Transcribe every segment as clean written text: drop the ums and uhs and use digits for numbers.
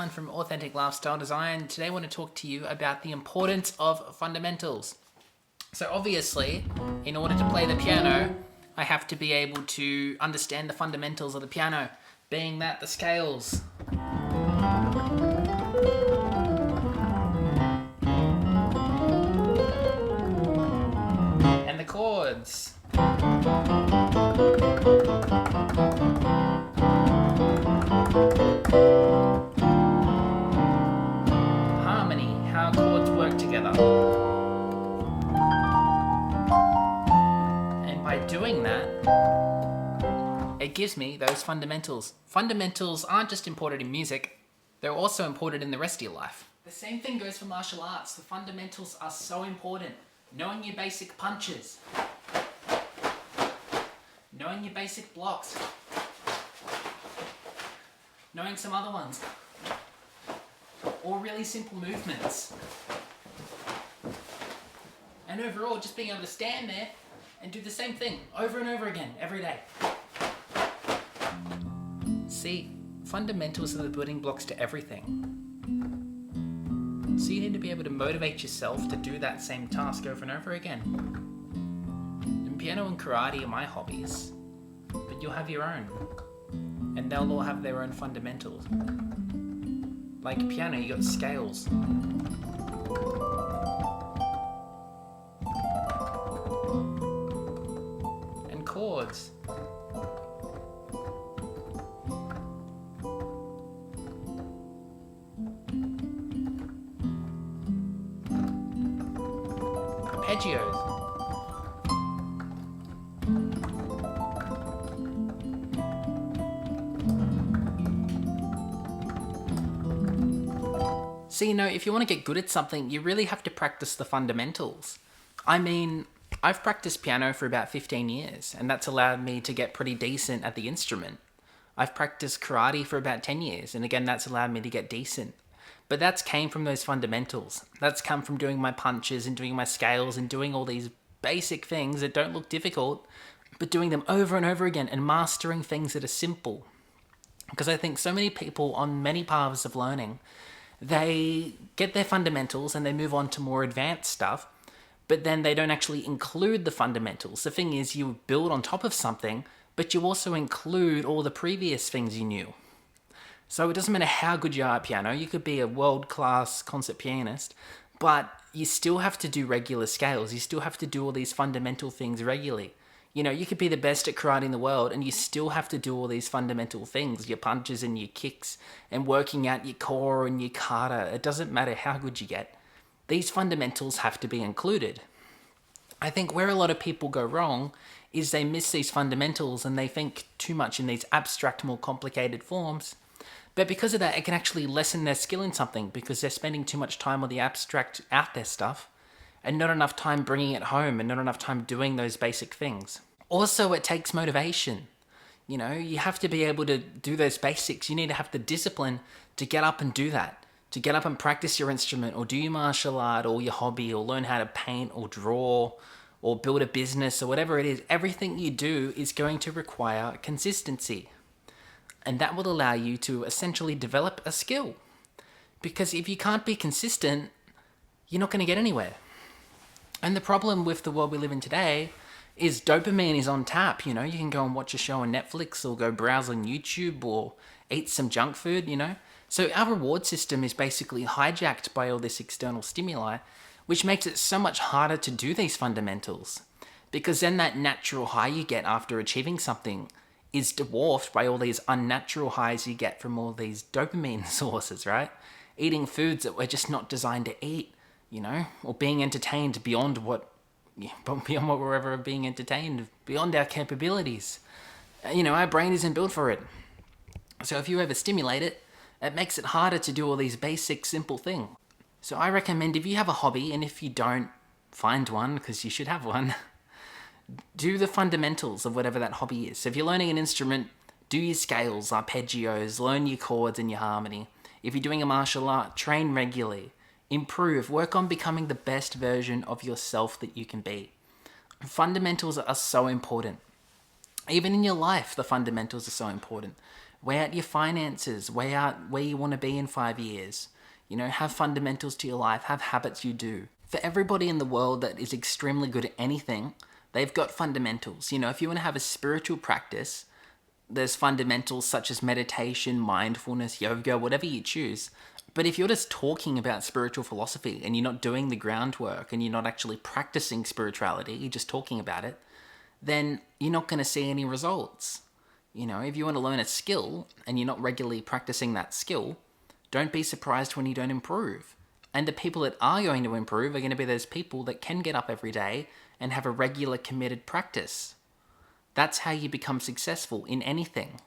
Hassan from Authentic Lifestyle Design. Today I want to talk to you about the importance of fundamentals. So obviously, in order to play the piano, I have to be able to understand the fundamentals of the piano, being that the scales, and the chords. Harmony, how chords work together. And by doing that, it gives me those fundamentals. Fundamentals aren't just important in music, they're also important in the rest of your life. The same thing goes for martial arts. The fundamentals are so important. Knowing your basic punches, knowing your basic blocks, knowing some other ones, or really simple movements. And overall, just being able to stand there and do the same thing over and over again every day. See, fundamentals are the building blocks to everything. So you need to be able to motivate yourself to do that same task over and over again. And piano and karate are my hobbies, but you'll have your own. And they'll all have their own fundamentals. Like piano, you got scales. And chords. Arpeggios. So, if you want to get good at something, you really have to practice the fundamentals. I mean, I've practiced piano for about 15 years, and that's allowed me to get pretty decent at the instrument. I've practiced karate for about 10 years, and again, that's allowed me to get decent. But that's came from those fundamentals. That's come from doing my punches and doing my scales and doing all these basic things that don't look difficult, but doing them over and over again and mastering things that are simple. Because I think so many people on many paths of learning, they get their fundamentals and they move on to more advanced stuff, but then they don't actually include the fundamentals. The thing is, you build on top of something, but you also include all the previous things you knew. So it doesn't matter how good you are at piano, you could be a world-class concert pianist, but you still have to do regular scales. You still have to do all these fundamental things regularly. You could be the best at karate in the world and you still have to do all these fundamental things, your punches and your kicks and working out your core and your kata. It doesn't matter how good you get. These fundamentals have to be included. I think where a lot of people go wrong is they miss these fundamentals and they think too much in these abstract, more complicated forms. But because of that, it can actually lessen their skill in something because they're spending too much time on the abstract out there stuff and not enough time bringing it home and not enough time doing those basic things. Also, it takes motivation. You have to be able to do those basics. You need to have the discipline to get up and do that, to get up and practice your instrument or do your martial art or your hobby or learn how to paint or draw or build a business or whatever it is. Everything you do is going to require consistency. And that will allow you to essentially develop a skill. Because if you can't be consistent, you're not going to get anywhere. And the problem with the world we live in today is dopamine is on tap. You can go and watch a show on Netflix or go browse on YouTube or eat some junk food, So our reward system is basically hijacked by all this external stimuli, which makes it so much harder to do these fundamentals. Because then that natural high you get after achieving something is dwarfed by all these unnatural highs you get from all these dopamine sources, right? Eating foods that we're just not designed to eat, or being entertained beyond what we're ever being entertained, beyond our capabilities. Our brain isn't built for it. So if you overstimulate it, it makes it harder to do all these basic, simple things. So I recommend if you have a hobby, and if you don't, find one, because you should have one, do the fundamentals of whatever that hobby is. So if you're learning an instrument, do your scales, arpeggios, learn your chords and your harmony. If you're doing a martial art, train regularly, improve, work on becoming the best version of yourself that you can be. Fundamentals are so important. Even in your life, the fundamentals are so important. Weigh out your finances, weigh out where you want to be in 5 years. Have fundamentals to your life, have habits you do. For everybody in the world that is extremely good at anything, they've got fundamentals. If you want to have a spiritual practice, there's fundamentals such as meditation, mindfulness, yoga, whatever you choose. But if you're just talking about spiritual philosophy and you're not doing the groundwork and you're not actually practicing spirituality, you're just talking about it, then you're not going to see any results. If you want to learn a skill and you're not regularly practicing that skill, don't be surprised when you don't improve. And the people that are going to improve are going to be those people that can get up every day and have a regular committed practice. That's how you become successful in anything.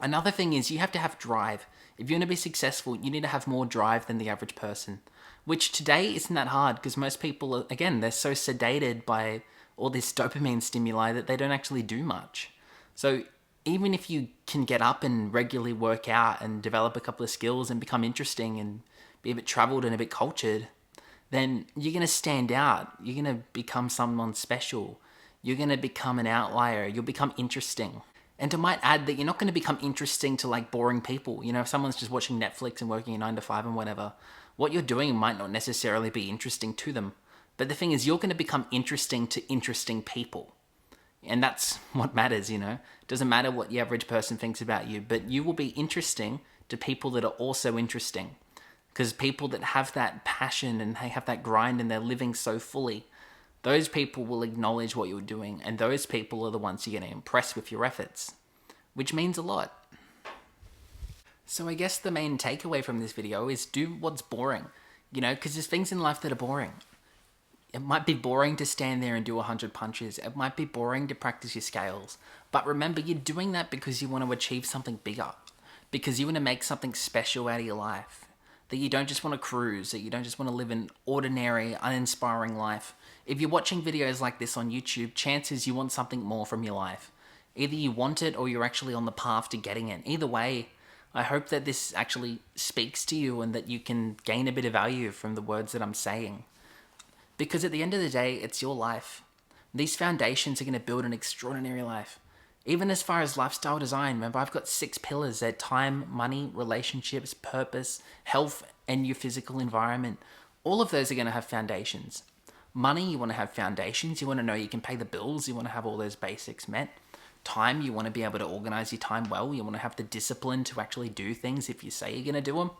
Another thing is you have to have drive. If you want to be successful, you need to have more drive than the average person, which today isn't that hard because most people, again, they're so sedated by all this dopamine stimuli that they don't actually do much. So even if you can get up and regularly work out and develop a couple of skills and become interesting and be a bit traveled and a bit cultured, then you're going to stand out. You're going to become someone special. You're going to become an outlier. You'll become interesting. And I might add that you're not going to become interesting to like boring people. If someone's just watching Netflix and working a 9 to 5 and whatever, what you're doing might not necessarily be interesting to them. But the thing is, you're going to become interesting to interesting people. And that's what matters, It doesn't matter what the average person thinks about you, but you will be interesting to people that are also interesting. Because people that have that passion and they have that grind and they're living so fully, those people will acknowledge what you're doing, and those people are the ones you're going to impress with your efforts, which means a lot. So I guess the main takeaway from this video is do what's boring, because there's things in life that are boring. It might be boring to stand there and do 100 punches. It might be boring to practice your scales. But remember, you're doing that because you want to achieve something bigger, because you want to make something special out of your life. That you don't just want to cruise, that you don't just want to live an ordinary, uninspiring life. If you're watching videos like this on YouTube, chances you want something more from your life. Either you want it or you're actually on the path to getting it. Either way, I hope that this actually speaks to you and that you can gain a bit of value from the words that I'm saying. Because at the end of the day, it's your life. These foundations are going to build an extraordinary life. Even as far as lifestyle design, remember I've got 6 pillars. They're time, money, relationships, purpose, health, and your physical environment. All of those are going to have foundations. Money, you want to have foundations. You want to know you can pay the bills. You want to have all those basics met. Time, you want to be able to organize your time well. You want to have the discipline to actually do things if you say you're going to do them.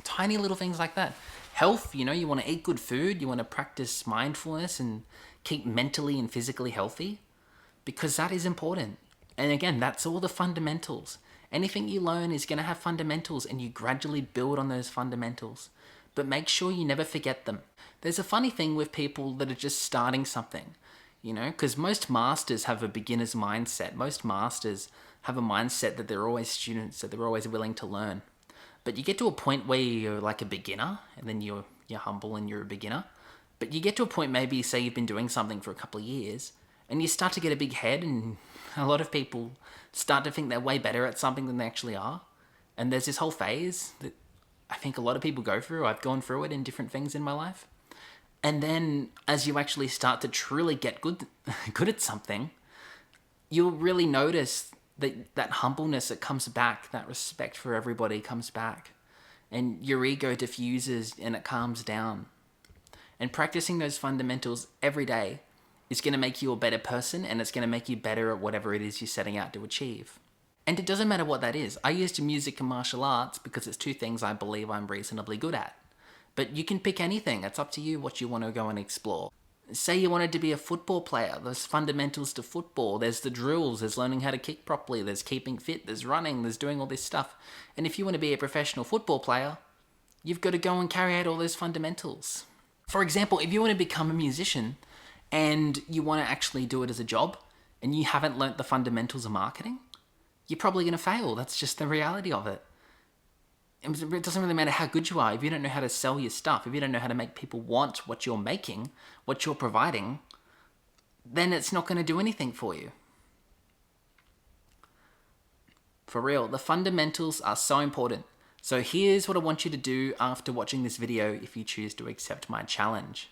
Tiny little things like that. Health, you want to eat good food. You want to practice mindfulness and keep mentally and physically healthy. Because that is important. And again, that's all the fundamentals. Anything you learn is going to have fundamentals and you gradually build on those fundamentals. But make sure you never forget them. There's a funny thing with people that are just starting something, because most masters have a beginner's mindset. Most masters have a mindset that they're always students, that they're always willing to learn. But you get to a point where you're like a beginner and then you're humble and you're a beginner. But you get to a point, maybe say you've been doing something for a couple of years, and you start to get a big head, and a lot of people start to think they're way better at something than they actually are. And there's this whole phase that I think a lot of people go through. I've gone through it in different things in my life. And then as you actually start to truly get good at something, you'll really notice that humbleness that comes back, that respect for everybody comes back. And your ego diffuses and it calms down. And practicing those fundamentals every day is going to make you a better person, and it's going to make you better at whatever it is you're setting out to achieve. And it doesn't matter what that is. I used music and martial arts because it's 2 things I believe I'm reasonably good at. But you can pick anything. It's up to you what you want to go and explore. Say you wanted to be a football player. There's fundamentals to football. There's the drills. There's learning how to kick properly. There's keeping fit. There's running. There's doing all this stuff. And if you want to be a professional football player, you've got to go and carry out all those fundamentals. For example, if you want to become a musician and you want to actually do it as a job and you haven't learnt the fundamentals of marketing, you're probably going to fail. That's just the reality of it. It doesn't really matter how good you are. If you don't know how to sell your stuff, if you don't know how to make people want what you're making, what you're providing, then it's not going to do anything for you. For real, the fundamentals are so important. So here's what I want you to do after watching this video if you choose to accept my challenge.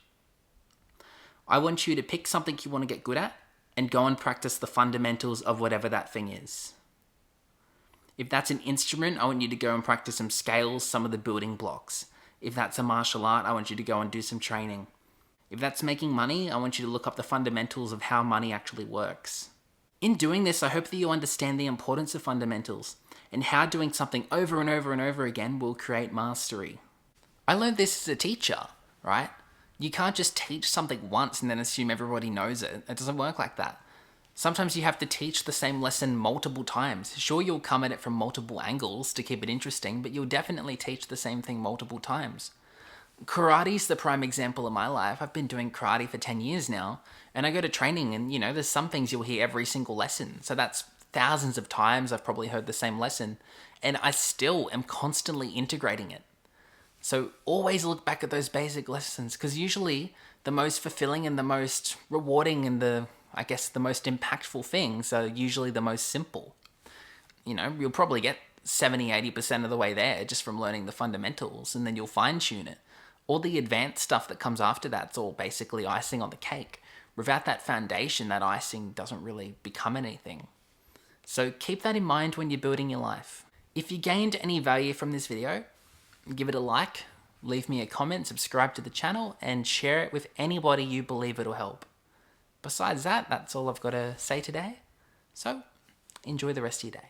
I want you to pick something you want to get good at and go and practice the fundamentals of whatever that thing is. If that's an instrument, I want you to go and practice some scales, some of the building blocks. If that's a martial art, I want you to go and do some training. If that's making money, I want you to look up the fundamentals of how money actually works. In doing this, I hope that you understand the importance of fundamentals and how doing something over and over and over again will create mastery. I learned this as a teacher, right? You can't just teach something once and then assume everybody knows it. It doesn't work like that. Sometimes you have to teach the same lesson multiple times. Sure, you'll come at it from multiple angles to keep it interesting, but you'll definitely teach the same thing multiple times. Karate's the prime example of my life. I've been doing karate for 10 years now, and I go to training and, there's some things you'll hear every single lesson. So that's thousands of times I've probably heard the same lesson, and I still am constantly integrating it. So always look back at those basic lessons, because usually the most fulfilling and the most rewarding and the most impactful things are usually the most simple. You'll probably get 70-80% of the way there just from learning the fundamentals, and then you'll fine tune it. All the advanced stuff that comes after that's all basically icing on the cake. Without that foundation, that icing doesn't really become anything. So keep that in mind when you're building your life. If you gained any value from this video, give it a like, leave me a comment, subscribe to the channel, and share it with anybody you believe it'll help. Besides that, that's all I've got to say today. So, enjoy the rest of your day.